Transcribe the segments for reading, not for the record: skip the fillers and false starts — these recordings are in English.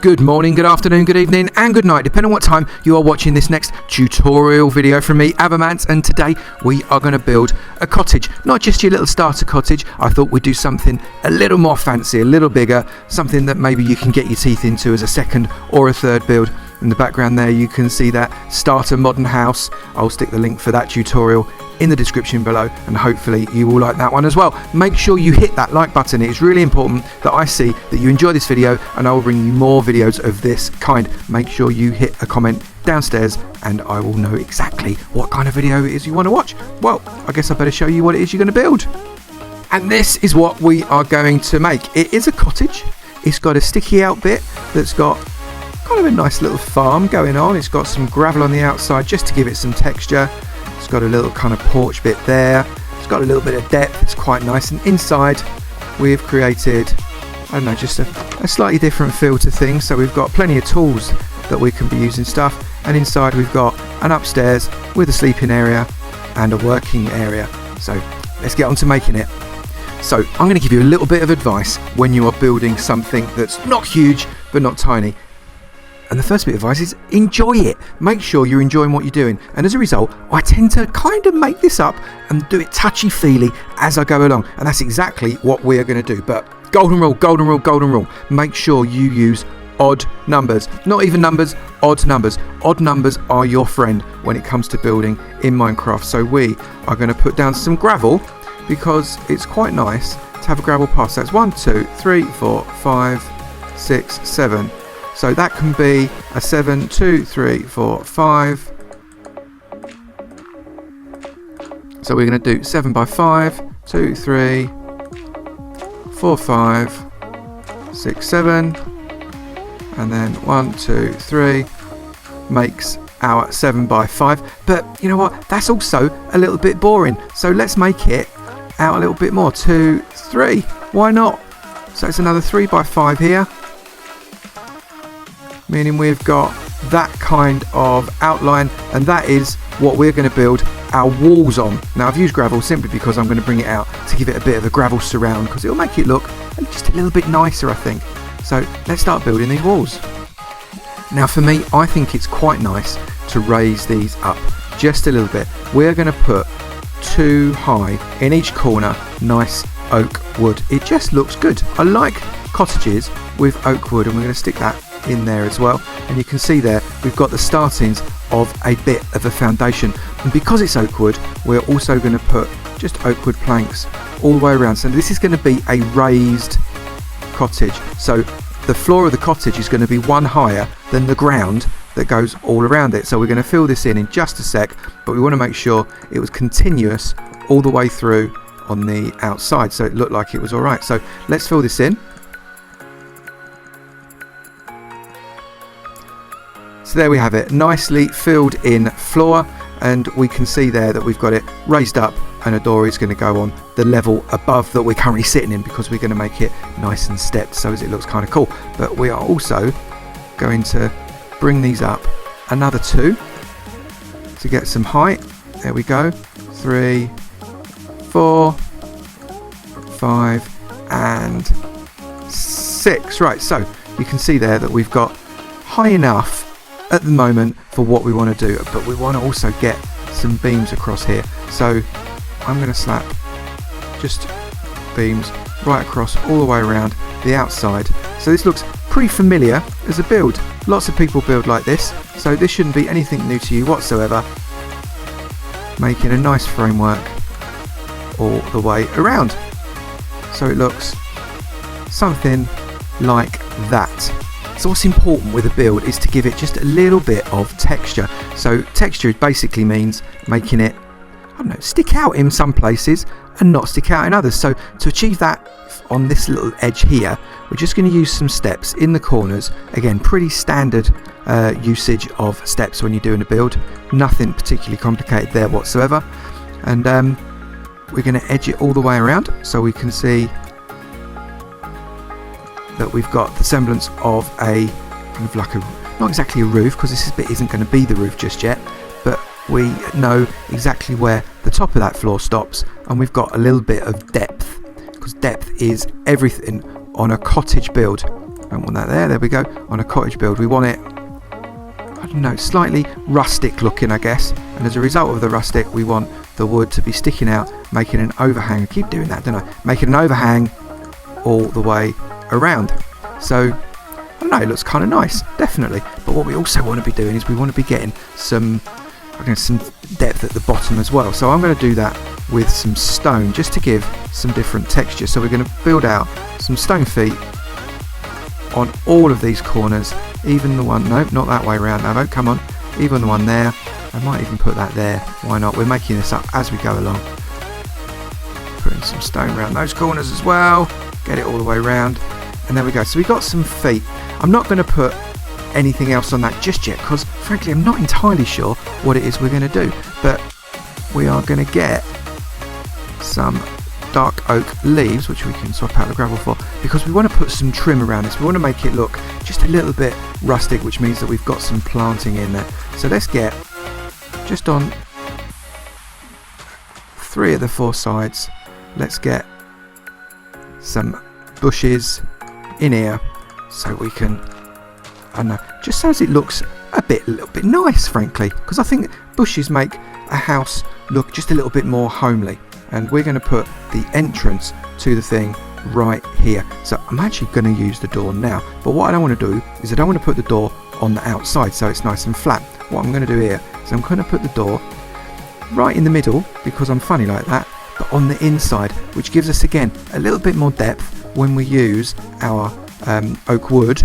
Good morning, good afternoon, good evening and good night, depending on what time you are watching this next tutorial video from me, Avomance, and today we are going to build a cottage. Not just your little starter cottage. I thought we'd do something a little more fancy, a little bigger, something that maybe you can get your teeth into as a second or a third build. In the background there you can see that starter modern house. I'll stick the link for that tutorial in the description below, and hopefully you will like that one as well. Make sure you hit that like button. It's really important that I see that you enjoy this video, and I will bring you more videos of this kind. Make sure you hit a comment downstairs and I will know exactly what kind of video it is you want to watch. Well, I guess I better show you what it is you're going to build. And this is what we are going to make. It is a cottage. It's got a sticky out bit that's got kind of a nice little farm going on. It's got some gravel on the outside just to give it some texture. It's got a little kind of porch bit there. It's got a little bit of depth. It's quite nice. And inside we've created, I don't know, just a slightly different feel to things. So we've got plenty of tools that we can be using stuff. And inside we've got an upstairs with a sleeping area and a working area. So let's get on to making it. So I'm going to give you a little bit of advice when you are building something that's not huge but not tiny. And the first bit of advice is enjoy it. Make sure you're enjoying what you're doing. And as a result, I tend to kind of make this up and do it touchy-feely as I go along. And that's exactly what we are going to do. But golden rule, golden rule, golden rule. Make sure you use odd numbers. Not even numbers, odd numbers. Odd numbers are your friend when it comes to building in Minecraft. So we are going to put down some gravel because it's quite nice to have a gravel path. So it's 1, 2, 3, 4, 5, 6, 7. So that can be a 7, 2, 3, 4, 5. So we're going to do 7 by 5, 2, 3, 4, 5, 6, 7. And then 1, 2, 3 makes our 7 by 5. But you know what? That's also a little bit boring. So let's make it out a little bit more. 2, 3. Why not? So it's another 3 by 5 here. Meaning we've got that kind of outline, and that is what we're going to build our walls on. Now I've used gravel simply because I'm going to bring it out to give it a bit of a gravel surround, because it'll make it look just a little bit nicer, I think. So let's start building these walls. Now for me, I think it's quite nice to raise these up just a little bit. We're going to put 2 high in each corner, nice oak wood. It just looks good. I like cottages with oak wood, and we're going to stick that in there as well. And you can see there we've got the startings of a bit of a foundation, and because it's oak wood we're also going to put just oak wood planks all the way around. So this is going to be a raised cottage, so the floor of the cottage is going to be one higher than the ground that goes all around it. So we're going to fill this in just a sec, but we want to make sure it was continuous all the way through on the outside so it looked like it was alright. So let's fill this in. So there we have it, nicely filled in floor, and we can see there that we've got it raised up, and a door is going to go on the level above that we're currently sitting in, because we're going to make it nice and stepped so as it looks kind of cool. But we are also going to bring these up another 2 to get some height. There we go, 3, 4, 5 and 6. Right, so you can see there that we've got high enough at the moment for what we want to do, but we want to also get some beams across here. So I'm going to slap just beams right across all the way around the outside. So this looks pretty familiar as a build. Lots of people build like this, so this shouldn't be anything new to you whatsoever. Making a nice framework all the way around. So it looks something like that. So what's important with a build is to give it just a little bit of texture. So texture basically means making it, I don't know, stick out in some places and not stick out in others. So to achieve that on this little edge here, we're just going to use some steps in the corners. Again, pretty standard usage of steps when you're doing a build. Nothing particularly complicated there whatsoever. And we're going to edge it all the way around so we can see that we've got the semblance of a kind of like a, not exactly a roof, because this bit isn't going to be the roof just yet, but we know exactly where the top of that floor stops, and we've got a little bit of depth, because depth is everything on a cottage build. Don't want that there we go. On a cottage build we want it, I don't know, slightly rustic looking, I guess, and as a result of the rustic we want the wood to be sticking out, making an overhang. I keep doing that, don't I? Making an overhang all the way around. So I don't know, it looks kind of nice, definitely. But what we also want to be doing is we want to be getting some depth at the bottom as well. So I'm going to do that with some stone just to give some different texture. So we're going to build out some stone feet on all of these corners, even the one, no, not that way around, Avo, come on, even the one there. I might even put that there, why not? We're making this up as we go along. Putting some stone around those corners as well, get it all the way around, and there we go. So we got some feet. I'm not going to put anything else on that just yet because frankly I'm not entirely sure what it is we're going to do, but we are going to get some dark oak leaves which we can swap out the gravel for, because we want to put some trim around this. We want to make it look just a little bit rustic, which means that we've got some planting in there. So let's get just on 3 of the 4 sides, let's get some bushes in here so we can, I don't know, just so as it looks a little bit nice, frankly, because I think bushes make a house look just a little bit more homely. And we're going to put the entrance to the thing right here. So I'm actually going to use the door now, but what I don't want to do is I don't want to put the door on the outside so it's nice and flat. What I'm going to do here is I'm going to put the door right in the middle because I'm funny like that, but on the inside, which gives us again a little bit more depth when we use our oak wood.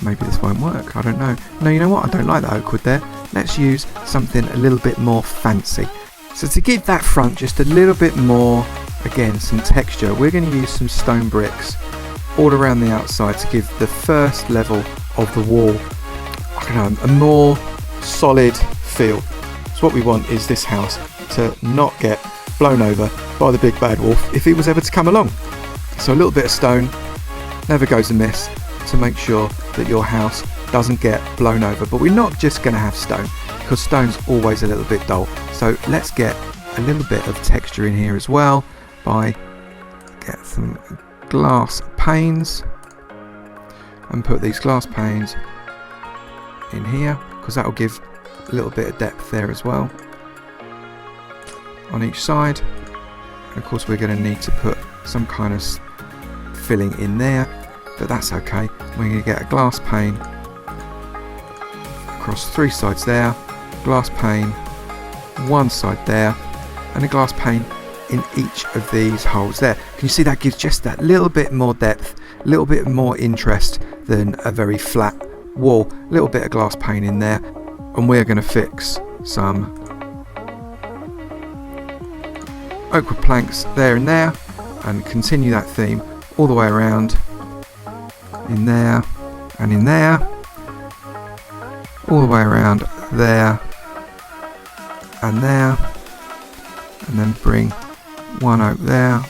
Maybe this won't work, I don't know. No, you know what, I don't like that oak wood there. Let's use something a little bit more fancy. So to give that front just a little bit more, again, some texture, we're going to use some stone bricks all around the outside to give the first level of the wall, I don't know, a more solid feel. So what we want is this house to not get blown over by the big bad wolf if he was ever to come along. So a little bit of stone never goes amiss to make sure that your house doesn't get blown over. But we're not just going to have stone, because stone's always a little bit dull. So let's get a little bit of texture in here as well by get some glass panes and put these glass panes in here, because that will give a little bit of depth there as well on each side. And of course we're going to need to put some kind of filling in there, but that's okay. We're going to get a glass pane across 3 sides there, glass pane one side there, and a glass pane in each of these holes there. Can you see that gives just that little bit more depth, a little bit more interest than a very flat wall. A little bit of glass pane in there, and we're going to fix some oak wood planks there and there, and continue that theme all the way around, in there and in there, all the way around there and there, and then bring one oak there,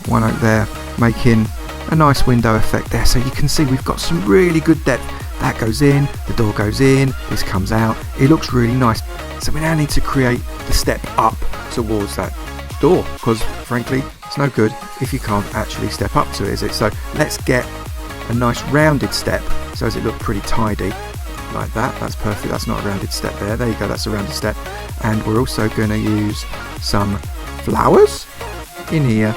making a nice window effect there. So you can see we've got some really good depth. That goes in, the door goes in, this comes out, it looks really nice. So we now need to create the step up towards that door, because frankly it's no good if you can't actually step up to it, is it? So let's get a nice rounded step so as it look pretty tidy like that. That's perfect. That's not a rounded step there. There you go, that's a rounded step. And we're also going to use some flowers in here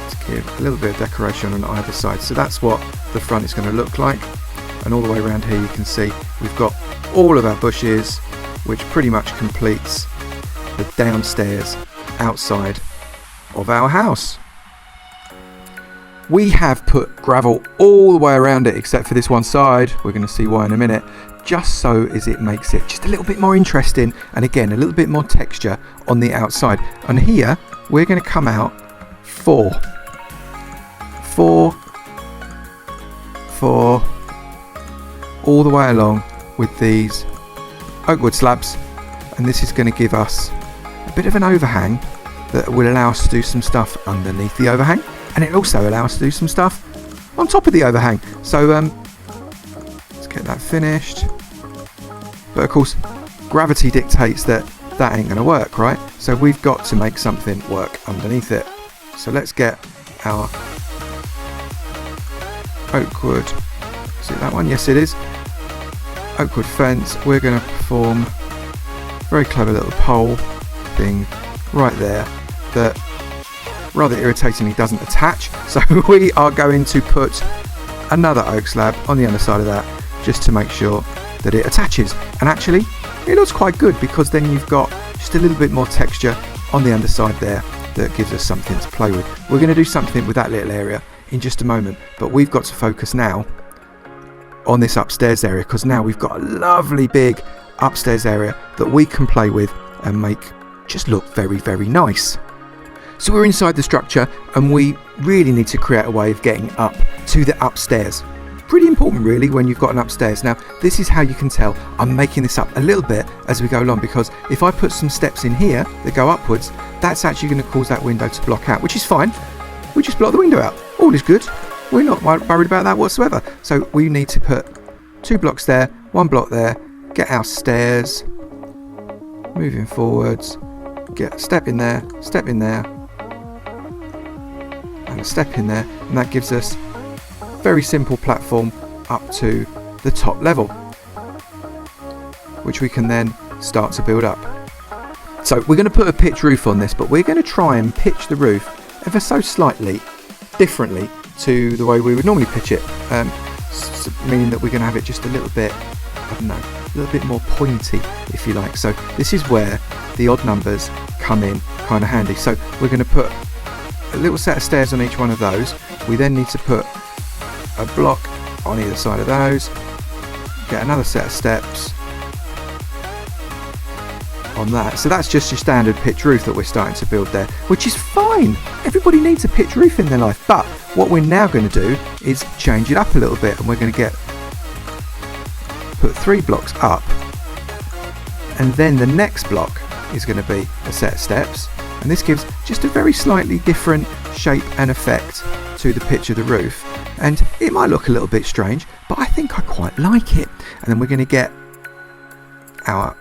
to give a little bit of decoration on either side. So that's what the front is going to look like. And all the way around here you can see we've got all of our bushes, which pretty much completes the downstairs outside of our house. We have put gravel all the way around it except for this one side. We're going to see why in a minute, just so as it makes it just a little bit more interesting, and again a little bit more texture on the outside. And here we're going to come out 4 all the way along with these oak wood slabs, and this is going to give us a bit of an overhang that will allow us to do some stuff underneath the overhang, and it also allows us to do some stuff on top of the overhang. So let's get that finished. But of course gravity dictates that ain't going to work, right? So we've got to make something work underneath it. So let's get our oak wood. Is it that one? Yes, it is. Oak wood fence. We're going to perform a very clever little pole thing right there that rather irritatingly doesn't attach. So we are going to put another oak slab on the underside of that just to make sure that it attaches. And actually, it looks quite good because then you've got just a little bit more texture on the underside there that gives us something to play with. We're going to do something with that little area in just a moment, but we've got to focus now on this upstairs area because now we've got a lovely big upstairs area that we can play with and make just look very, very nice. So we're inside the structure and we really need to create a way of getting up to the upstairs. Pretty important really when you've got an upstairs. Now this is how you can tell I'm making this up a little bit as we go along, because if I put some steps in here that go upwards, that's actually going to cause that window to block out, which is fine. We just block the window out. All is good. We're not worried about that whatsoever. So we need to put 2 blocks there, 1 block there, get our stairs, moving forwards, get a step in there, and a step in there, and that gives us very simple platform up to the top level, which we can then start to build up. So we're going to put a pitch roof on this, but we're going to try and pitch the roof ever so slightly differently to the way we would normally pitch it, meaning that we're going to have it just a little bit, I don't know, a little bit more pointy, if you like. So this is where the odd numbers come in kind of handy. So we're going to put a little set of stairs on each one of those. We then need to put a block on either side of those, get another set of steps on that. So that's just your standard pitch roof that we're starting to build there, which is fine. Everybody needs a pitch roof in their life, but what we're now going to do is change it up a little bit, and we're going to put 3 blocks up, and then the next block is going to be a set of steps, and this gives just a very slightly different shape and effect to the pitch of the roof. And it might look a little bit strange, but I think I quite like it. And then we're going to get our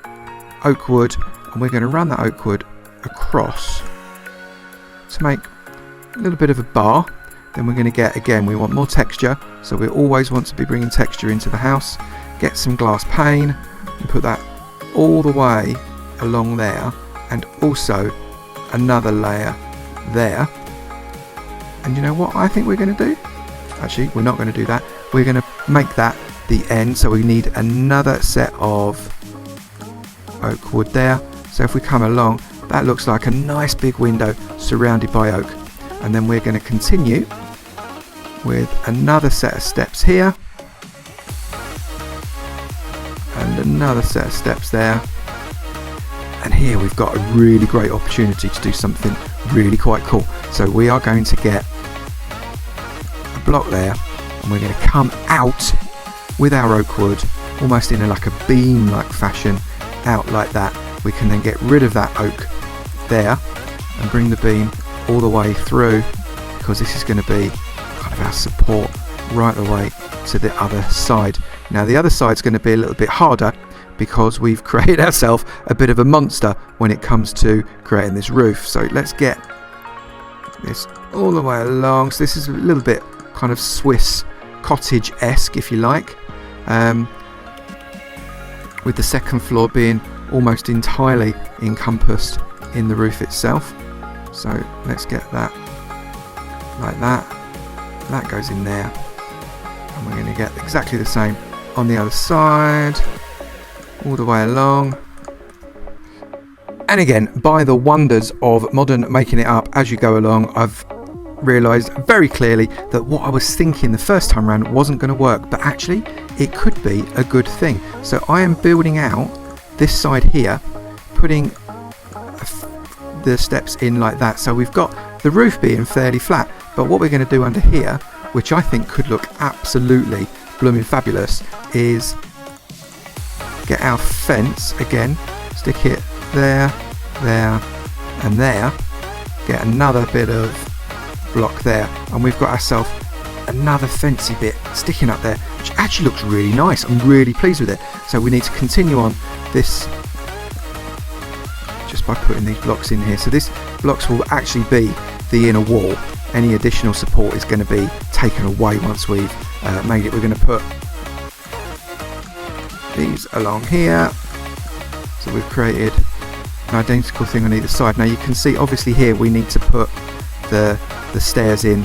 oak wood, and we're going to run that oak wood across to make a little bit of a bar. Then we're going to get, again, we want more texture, so we always want to be bringing texture into the house. Get some glass pane and put that all the way along there, and also another layer there. And you know what I think we're going to do? Actually, we're not going to do that. We're going to make that the end, so we need another set of oak wood there. So if we come along, that looks like a nice big window surrounded by oak. And then we're going to continue with another set of steps here, and another set of steps there. And here we've got a really great opportunity to do something really quite cool. So we are going to get a block there, and we're going to come out with our oak wood almost in like a beam like fashion out like that. We can then get rid of that oak there and bring the beam all the way through, because this is going to be kind of our support right the way to the other side. Now the other side's going to be a little bit harder because we've created ourselves a bit of a monster when it comes to creating this roof. So let's get this all the way along. So this is a little bit kind of Swiss cottage-esque, if you like, with the second floor being almost entirely encompassed in the roof itself. So let's get that like that. That goes in there, and we're going to get exactly the same on the other side, all the way along. And again, by the wonders of modern making it up as you go along, I've realised very clearly that what I was thinking the first time around wasn't going to work, but actually it could be a good thing. So I am building out this side here, putting the steps in like that, so we've got the roof being fairly flat. But what we're going to do under here, which I think could look absolutely blooming fabulous, is get our fence again, stick it there, there and there, get another bit of block there, and we've got ourselves another fencey bit sticking up there, which actually looks really nice. I'm really pleased with it. So we need to continue on this just by putting these blocks in here. So this blocks will actually be the inner wall any additional support is going to be taken away once we've made it. We're going to put these along here. So we've created an identical thing on either side. Now you can see obviously here we need to put the stairs in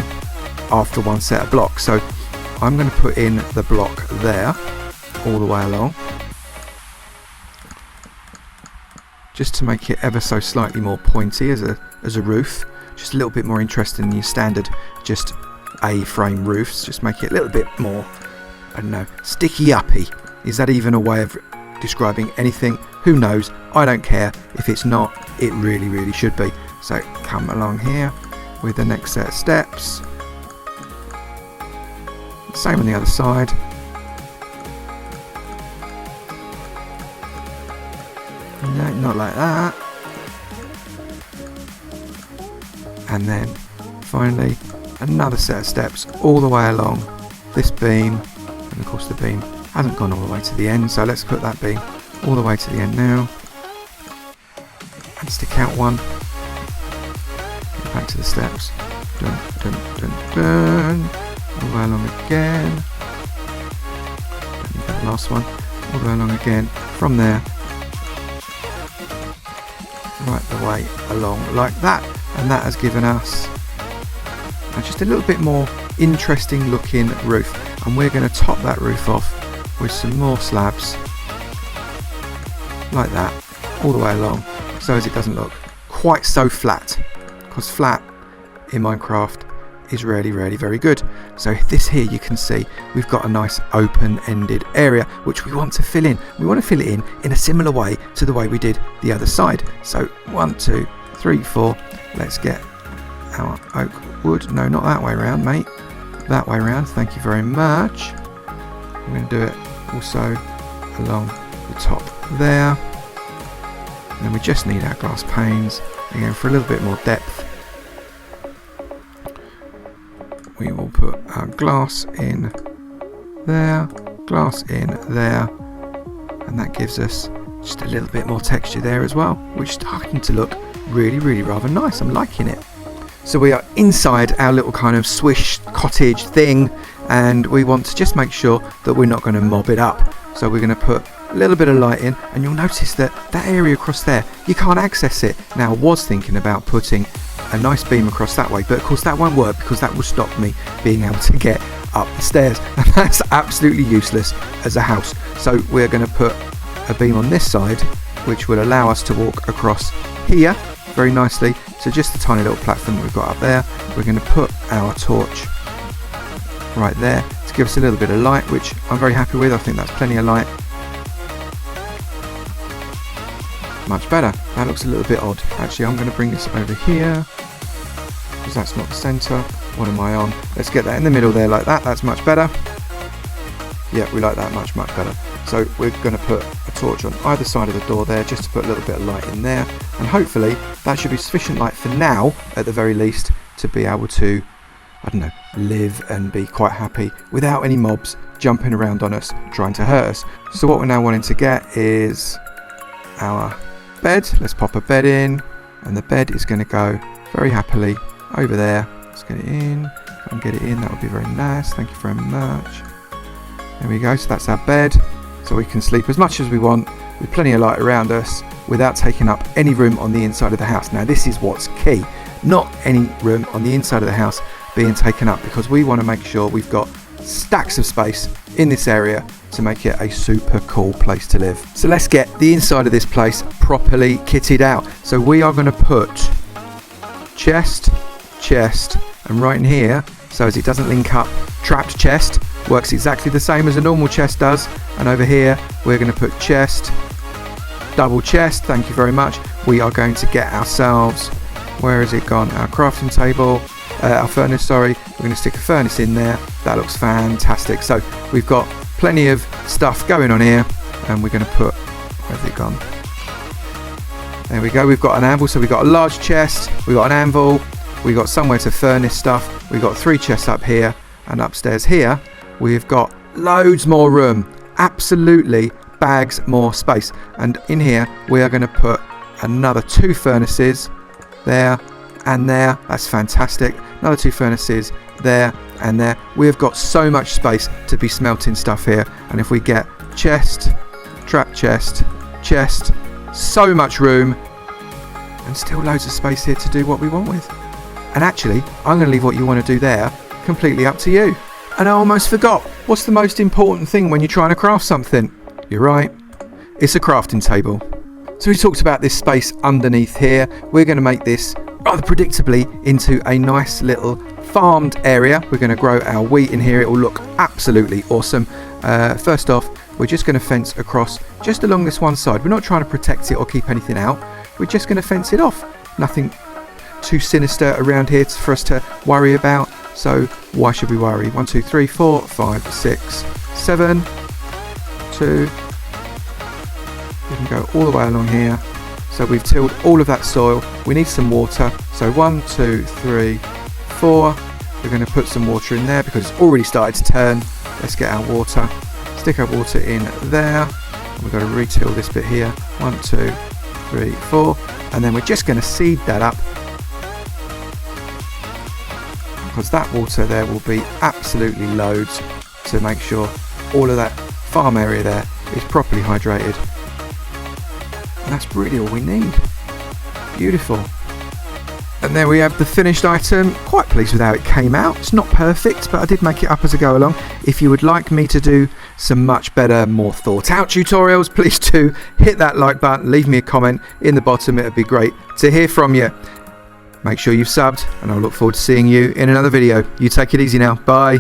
after one set of blocks. So I'm going to put in the block there all the way along, just to make it ever so slightly more pointy as a roof, just a little bit more interesting than your standard just A-frame roofs. Just make it a little bit more, I don't know, sticky uppy. Is that even a way of describing anything? Who knows? I don't care. If it's not, it really should be. So come along here with the next set of steps. Same on the other side. No, not like that. And then finally another set of steps all the way along this beam, and of course the beam hasn't gone all the way to the end, so let's put that beam all the way to the end now and stick out one. Go back to the steps. Dun, dun, dun, dun. All the way along again. Don't need that last one. All the way along again. From there, right the way along like that, and that has given us just a little bit more interesting looking roof. And we're going to top that roof off with some more slabs like that all the way along, so as it doesn't look quite so flat, because flat in Minecraft is really very good. So this here, you can see we've got a nice open-ended area which we want to fill in. We want to fill it in a similar way to the way we did the other side. So 1 2 3 4, let's get our oak wood. No, not that way around, mate, that way around. Thank you very much. I'm going to do it also along the top there, and then we just need our glass panes again for a little bit more depth. We will put our glass in there, glass in there, and that gives us just a little bit more texture there as well, which is starting to look really rather nice. I'm liking it. So we are inside our little kind of swish cottage thing, and we want to just make sure that we're not going to mob it up. So we're going to put a little bit of light in, and you'll notice that that area across there, you can't access it. Now I was thinking about putting a nice beam across that way, but of course that won't work because that will stop me being able to get up the stairs, and that's absolutely useless as a house. So we're going to put a beam on this side which will allow us to walk across here very nicely to just the tiny little platform that we've got up there. We're going to put our torch right there to give us a little bit of light, which I'm very happy with. I think that's plenty of light. Much better. That looks a little bit odd. Actually, I'm going to bring this over here because that's not the centre. What am I on? Let's get that in the middle there like that. That's much better. Yeah, we like that much better. So we're going to put a torch on either side of the door there just to put a little bit of light in there, and hopefully that should be sufficient light for now at the very least to be able to, I don't know, live and be quite happy without any mobs jumping around on us trying to hurt us. So what we're now wanting to get is our bed. Let's pop a bed in, and the bed is going to go very happily over there. Let's get it in. If I can get it in, that would be very nice. Thank you very much. There we go. So that's our bed, so we can sleep as much as we want with plenty of light around us without taking up any room on the inside of the house. Now this is what's key, not any room on the inside of the house being taken up, because we want to make sure we've got stacks of space in this area to make it a super cool place to live. So let's get the inside of this place properly kitted out. So we are going to put chest, and right in here, so as it doesn't link up, trapped chest works exactly the same as a normal chest does, and over here we're going to put chest, double chest. Thank you very much. We are going to get ourselves, where has it gone, our crafting table, our furnace, sorry. We're going to stick a furnace in there. That looks fantastic. So we've got plenty of stuff going on here, and we're going to put, where's it gone, there we go. We've got an anvil, so we've got a large chest, we've got an anvil, we've got somewhere to furnace stuff, we've got 3 chests up here, and upstairs here we've got loads more room, absolutely bags more space. And in here we are going to put another 2 furnaces there, and there. That's fantastic. Another 2 furnaces there and there. We have got so much space to be smelting stuff here, and if we get chest, trap chest, chest, so much room, and still loads of space here to do what we want with. And actually, I'm going to leave what you want to do there completely up to you. And I almost forgot, what's the most important thing when you're trying to craft something? You're right, it's a crafting table. So we talked about this space underneath here. We're going to make this rather predictably into a nice little farmed area. We're going to grow our wheat in here. It will look absolutely awesome. First off, we're just going to fence across just along this one side. We're not trying to protect it or keep anything out. We're just going to fence it off. Nothing too sinister around here for us to worry about. So why should we worry? 1, 2, 3, 4, 5, 6, 7, 2. We can go all the way along here. So we've tilled all of that soil. We need some water. So 1, 2, 3, 4. We're going to put some water in there because it's already started to turn. Let's get our water. Stick our water in there. We've got to retill this bit here. 1, 2, 3, 4. And then we're just going to seed that up, because that water there will be absolutely loads to make sure all of that farm area there is properly hydrated. And that's really all we need. Beautiful. And there we have the finished item. Quite pleased with how it came out. It's not perfect, but I did make it up as I go along. If you would like me to do some much better, more thought out tutorials, please do hit that like button, leave me a comment in the bottom. It would be great to hear from you. Make sure you've subbed, and I'll look forward to seeing you in another video. You take it easy now. Bye.